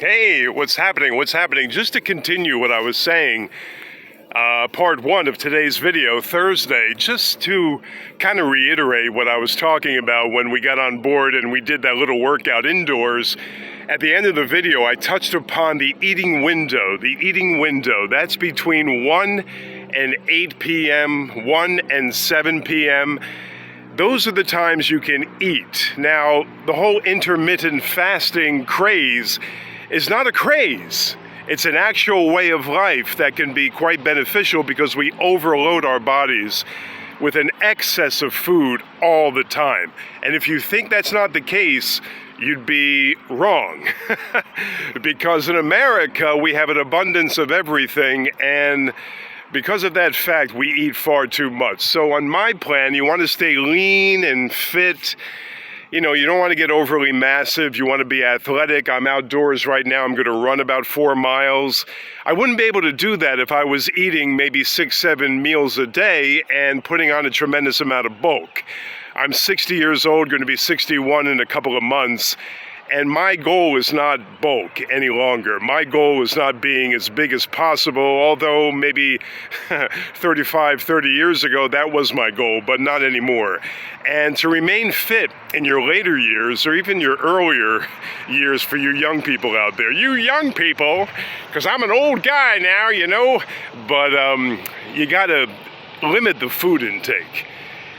Hey, what's happening? What's happening? Just to continue what I was saying, part one of today's video, Thursday, just to kind of reiterate what I was talking about when we got on board and we did that little workout indoors. At the end of the video, I touched upon the eating window. The eating window, that's between 1 and 8 p.m., 1 and 7 p.m., those are the times you can eat. Now, the whole intermittent fasting craze is not a craze. It's an actual way of life that can be quite beneficial because we overload our bodies with an excess of food all the time. And if you think that's not the case, you'd be wrong. Because in America, we have an abundance of everything, and because of that fact, we eat far too much. So on my plan, you want to stay lean and fit. You know, you don't want to get overly massive. You want to be athletic. I'm outdoors right now. I'm going to run about 4 miles. I wouldn't be able to do that if I was eating maybe 6-7 meals a day and putting on a tremendous amount of bulk. I'm 60 years old, going to be 61 in a couple of months. And my goal is not bulk any longer. My goal is not being as big as possible, although maybe 30 years ago, that was my goal, but not anymore. And to remain fit in your later years, or even your earlier years for you young people out there. You young people, because I'm an old guy now, you know, but you gotta limit the food intake.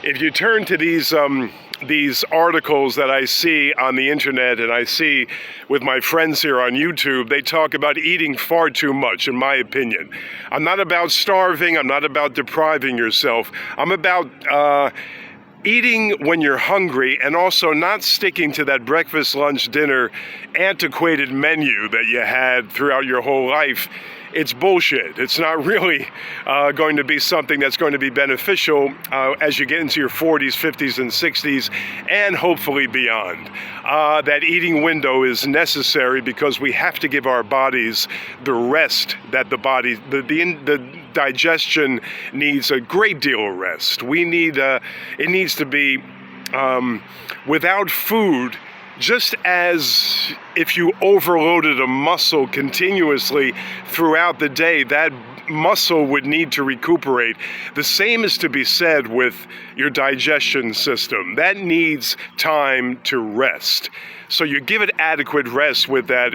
If you turn to these articles that I see on the internet and I see with my friends here on YouTube, they talk about eating far too much, in my opinion. I'm not about starving. I'm not about depriving yourself. I'm about eating when you're hungry and also not sticking to that breakfast, lunch, dinner, antiquated menu that you had throughout your whole life. It's bullshit. It's not really going to be something that's going to be beneficial as you get into your 40s, 50s, and 60s, and hopefully beyond. That eating window is necessary because we have to give our bodies the rest that the digestion needs a great deal of rest. We need, it needs to be without food. Just as if you overloaded a muscle continuously throughout the day, that muscle would need to recuperate. The same is to be said with your digestion system. That needs time to rest. So you give it adequate rest with that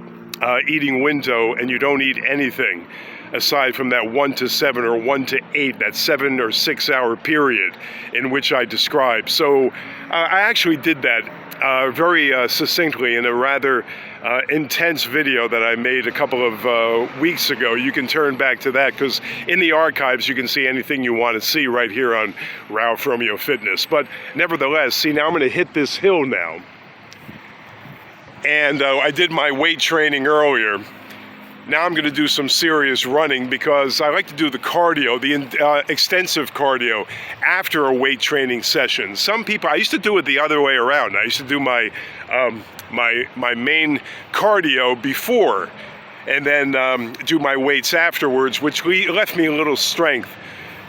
eating window, and you don't eat anything aside from that 1 to 7 or 1 to 8, that 7 or 6 hour period in which I described. So I actually did that very succinctly in a rather intense video that I made a couple of weeks ago. You can turn back to that because in the archives you can see anything you want to see right here on Romeo Fitness. But nevertheless, see, now I'm going to hit this hill now. And I did my weight training earlier. Now I'm going to do some serious running because I like to do the cardio, the extensive cardio after a weight training session. Some people, I used to do it the other way around. I used to do my main cardio before and then do my weights afterwards, which left me a little strength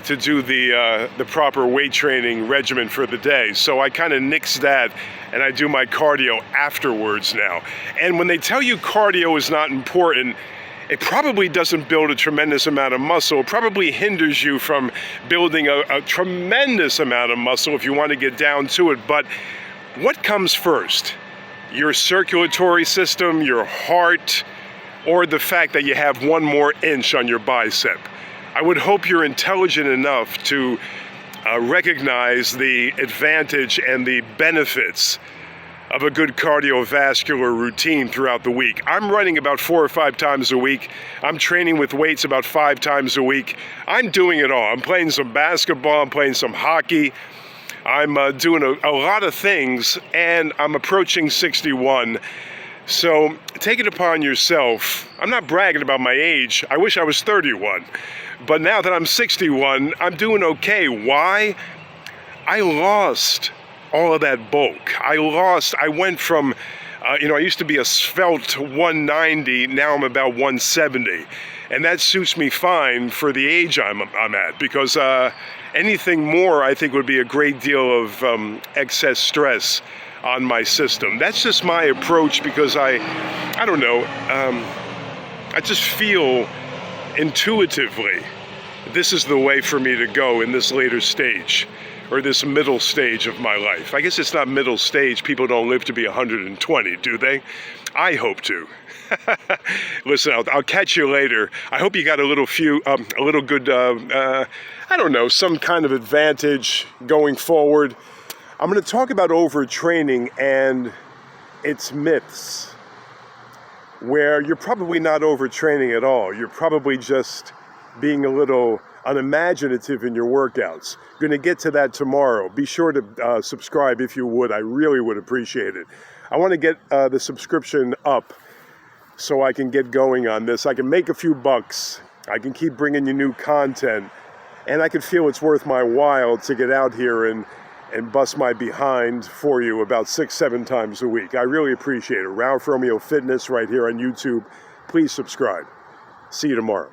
to do the proper weight training regimen for the day. So I kind of nixed that and I do my cardio afterwards now. And when they tell you cardio is not important, it probably doesn't build a tremendous amount of muscle. It probably hinders you from building a tremendous amount of muscle if you want to get down to it. But what comes first? Your circulatory system, your heart, or the fact that you have 1 more inch on your bicep? I would hope you're intelligent enough to recognize the advantage and the benefits of a good cardiovascular routine throughout the week. I'm running about 4 or 5 times a week. I'm training with weights about 5 times a week. I'm doing it all. I'm playing some basketball, I'm playing some hockey. I'm doing a lot of things, and I'm approaching 61. So take it upon yourself. I'm not bragging about my age. I wish I was 31. But now that I'm 61, I'm doing okay. Why? I lost all of that bulk. I went from, I used to be a svelte 190, now I'm about 170. And that suits me fine for the age I'm at, because anything more I think would be a great deal of excess stress on my system. That's just my approach because I don't know, I just feel intuitively this is the way for me to go in this later stage, or this middle stage of my life. I guess it's not middle stage. People don't live to be 120, do they? I hope to. Listen, I'll catch you later. I hope you got a little good, I don't know, some kind of advantage going forward. I'm going to talk about overtraining and its myths, where you're probably not overtraining at all. You're probably just being a little unimaginative in your workouts. Going to get to that tomorrow. Be sure to subscribe if you would. I really would appreciate it. I want to get the subscription up so I can get going on this. I can make a few bucks. I can keep bringing you new content. And I can feel it's worth my while to get out here and bust my behind for you about 6-7 times a week. I really appreciate it. Ralph Romeo Fitness right here on YouTube. Please subscribe. See you tomorrow.